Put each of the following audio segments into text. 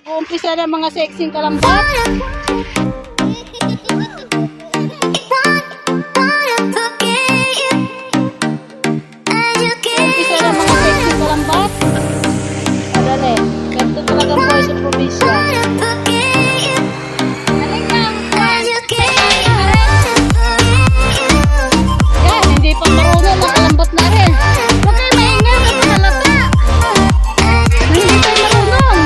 Mag-uumpisa na mga sexing kalambat. Umpisa na mga sexing kalambat. Madali. Ganito talagang boy sa probinsya. Yan, hindi pa marunong. Nakalambot na rin. Huwag kayo maingat. Ang halata. Hindi kayo marunong.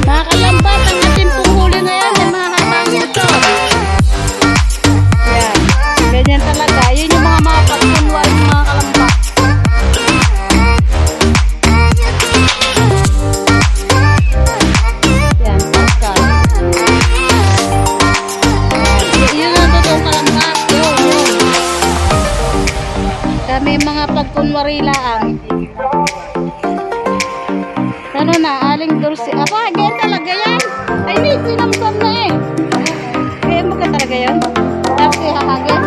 Mga kalambat, ang ating punghuli na yan. Yung mga habang ito. Yan. Ganyan talaga. Yun yung mga pagkunwal ng mga kalambat. Yan, pascal. Yun ang totoong kalambat. Yun. Kami mga pagkunwari lang. Ano na, aling Dulce. Aba, ganyan talaga yan. Ay, hindi, sinamsam na eh. Ganyan mo ka talaga yun. Tapos ihahagin.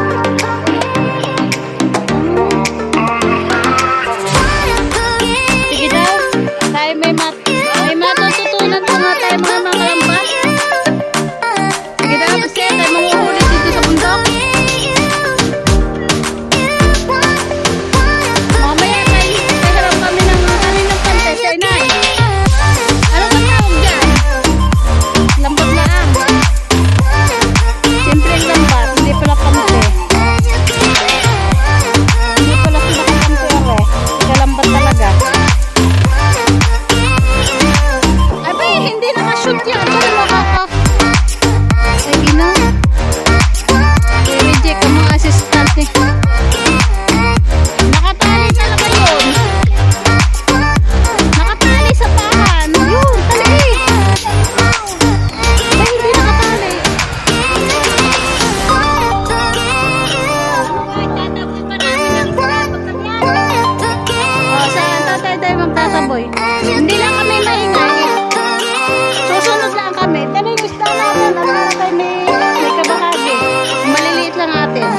Sige daw. Tayo may matututunan po nga tayo mga kalambat. Sige daw, kasi tayo manguhuli dito sa bundok. Mamaya tayo harap kami ng kaninang pante sa inay. Ano ba tawag dyan? Lambat lang. Siyempre ang lambat, hindi pala pante. Hindi pala pinakapante eh. Kalambat talaga. Abi, hindi nakashoot yan. Ano makaka? Ay, ina. I-reject ang mga assistant eh. Nakatali talaga yun. Nakatali sa pahan. Yun, tali. Ay, hindi nakatali. Saan tayo magtataboy? Hindi lang kami maingay. Susunod lang kami. Dali yung isda natin. Ano na tayo may kabahagi. Maliliit lang atin.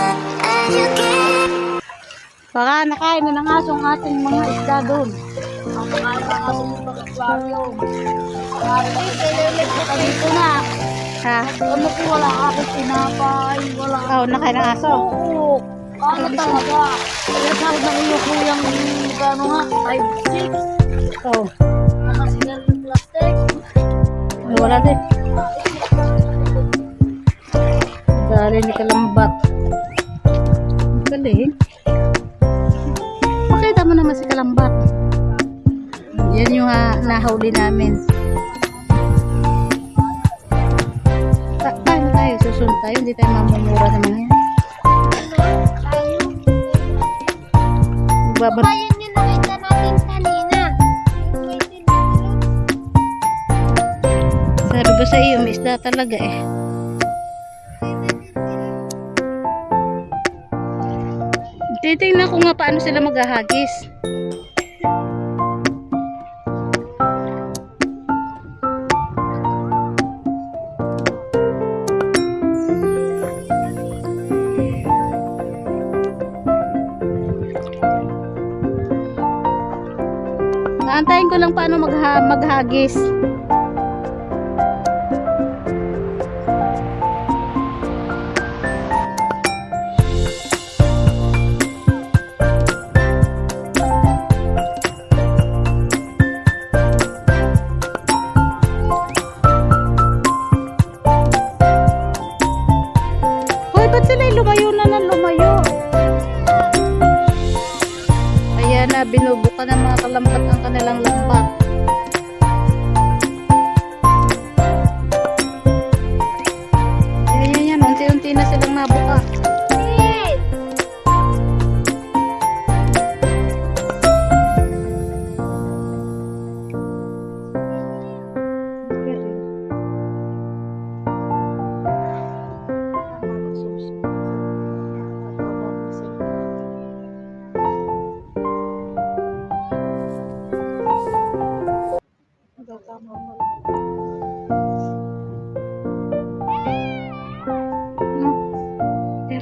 Baka nakain na ng asong ating mga isda doon. Ang nakain ng asong mga aquarium. Dito na. Ha? Ano po wala akong tinapay. Wala. Oh, nakain ng aso? Oo. Ano talaga? Kaya sabi ng iyo kuyang gano'n nga. 5-6. Oh. Nakasigal ng plastic. Ay, wala din. Dali ni kalambat. Galing. Pakita mo naman si kalambat. Yan yung nahuli namin. Paano tayo? Susunod tayo. Hindi tayo mamumura naman yan. Bayan yung nakita natin kanina. Sabi ko sa iyo, may isda talaga eh. Titingnan ko nga paano sila maghahagis. Naantayin ko lang paano maghagis. Hoy, ba't sila lumayo na ng lumayo? Ayan na, binubuka ng mga kalambat ang kanilang lambat. Yan, unti-unti na silang nabuka.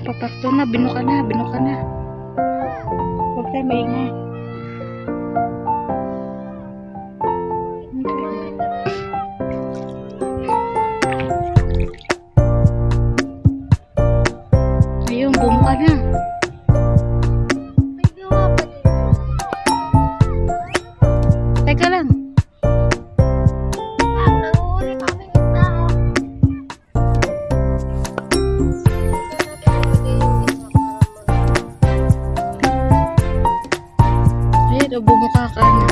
Papakto na, binuka na. Huwag tayo maingay. ka lang. Nanguhuli kami isda. Ayun, bumuka ka na.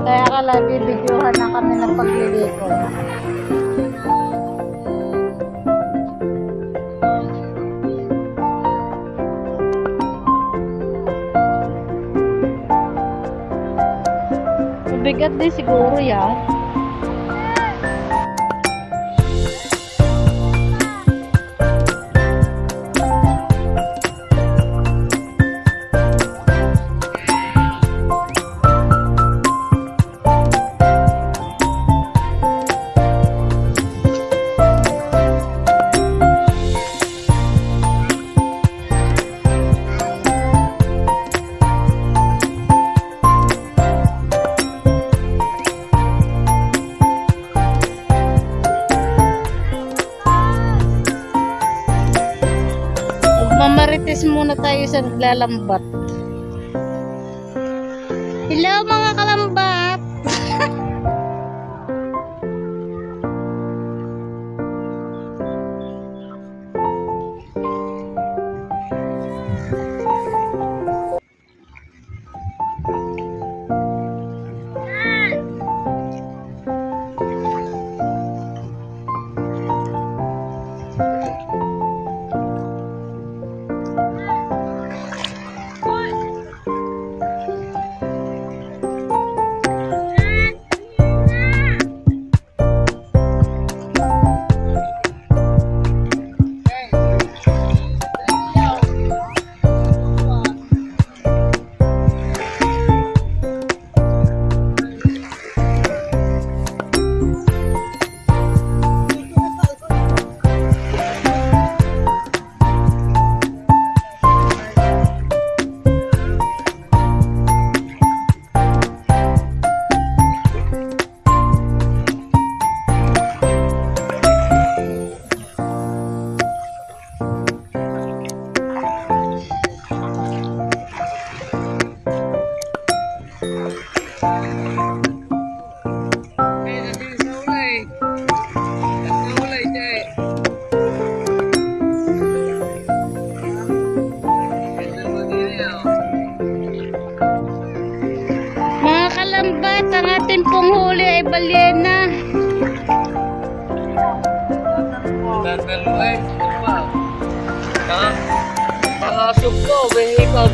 Kaya ka lagi videohan na kami ng pagliliko. Mabigat din siguro yan. Mamarites muna tayo sa naglalambat. Hello mga kalambat! Mga kalambat, ang ating pong huli ay balyena. Dalawa Nakasok ko, behikab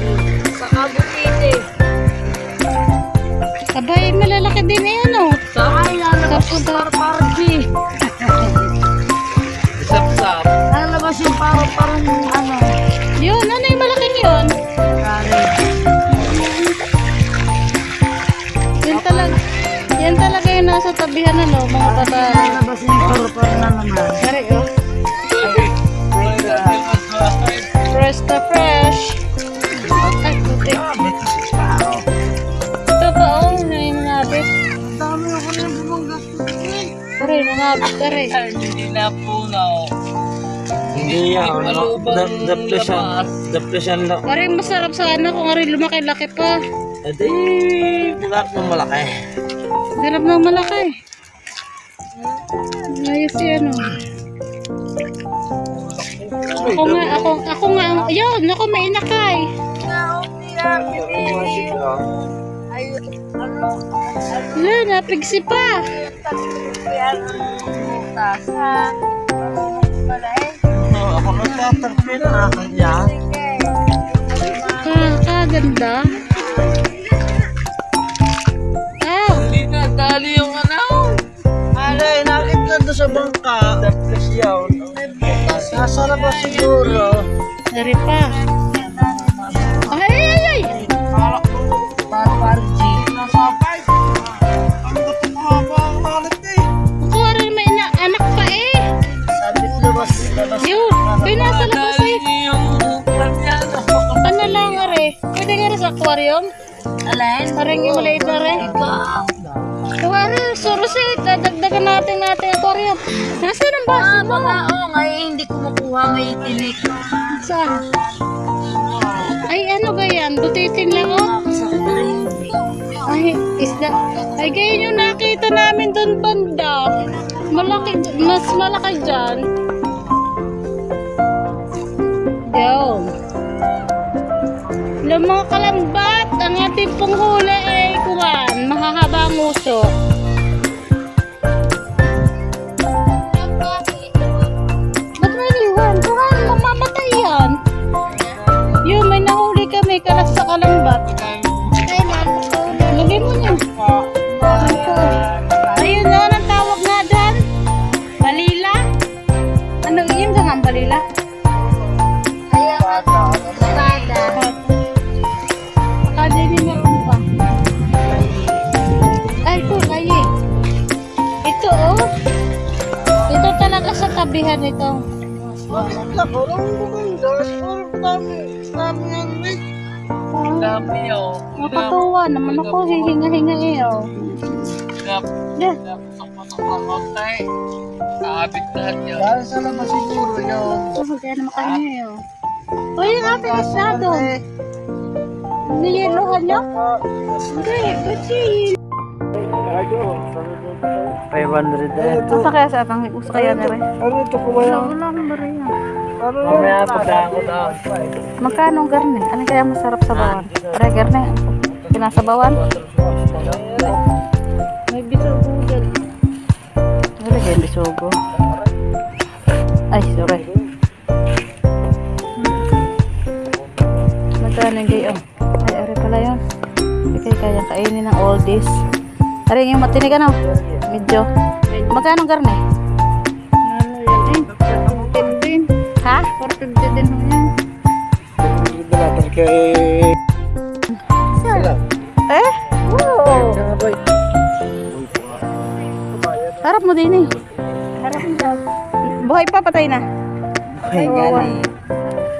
sa Abukite. Abay, malalaki din eh, ano? Sa lalabas yung parparji. Isap-sap. Lalabas yung parang ano. Yun, ano yung malaking yun? Yan talaga yung nasa tabihan, ano, mga tata. Lalabas yung parang na naman. Kari, oh. Fresh na fresh. Ay, puti. Ito pa, oh, nangabit. Ang dami ako na yung bumanggas ko din. Kari, nangabit, kari. Hindi na punaw. Hindi yan. Depression lang. Kari, masarap sana kung kari lumaki-laki pa. Edi, bulat ng malaki. Sarap ng malaki. Ayos yan, oh. Ako nga, yun, ako may inakay. Wala, napigsi pa. Ako nagtatarpin na kanya. Kaganda. Ah, Hindi na dali yung ano. Alay, nakit na doon sa bangka. Depression. Nasa labas siguro. dari pa. Ay, ay, ay. Parparji. Ang dapat mahaba ang malit eh. Ako rin may anak pa eh. Sabi aquarium? Alin? Parang yung maliit na rin. Kuwari, surusit. Dadagdagan natin aquarium. Nasaan ang baso mo? Oo, ngayon hindi ko makuha may tinik. Saan? Ay, ano ba yan? Butitin lang, oh. Ay, isda. Ay, ganyan yung nakita namin doon banda. Malaki, mas malaki dyan. Yo. Yung mga kalambat, ang ating pong huli ay kuwan, mahahaba ang uso. Ba't may liwan? Kuwan, mamamatay yan. Yung may nahuli kami, kalas sa kalambat. Lagay mo niya. Ayun na, anong tawag nga dyan? Balila? Ano, yun ka nga ang balila? Kada din meron pa. Ay, ito, kayi. Ito, oh. Ito talaga sa tabihan ito. Bakit na? Parang bumanda. Parang dami. Dami ng meat. Dami oh. Nakatuwa naman ako, hihinga-hinga eh, oh. Yeah. Pasok-pasok ng konti. Kaabit lahat yun. Dahil sa labas siguro yun. Oh, kaya naman kahinga eh, oh. O, yung ating isda doon. Niyelohan niyo? Hindi, kasi... 500 eh. Usa kaya sa atang usa kaya na rin. Ano ito ko ba yan? Wala akong bariya. Ano yan? Mamaya pagdaan ko daw. Magkano ang garne? Ano kaya masarap sa bawan? Pare garne. Pinasabawan? May bisugo dyan. Wala kayong bisugo. Ay, sorry. Magkano yung gayon? Ay, ari pala yun. Hindi kayo kaya kainin ng all this. Ari yung matinig ano? Medyo. Magkano ang garne? Ano yan eh? 14 din. Ha? 14 din ho yan. Balatar kay... Eh? Wow! Harap mo din eh. Harap mo daw. Buhay pa, patay na. Ay, gani.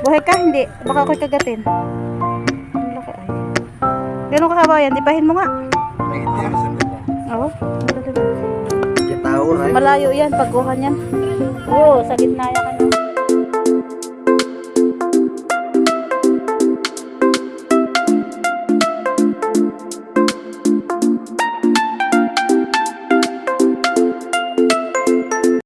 Buhay ka, hindi. Baka ako'y kagatin. Ang laki ay. Gano'ng kakabayan? Dipahin mo nga. Oo. Kitaw, right? Malayo yan, pagkuhan yan. Oo, sa gitna yan.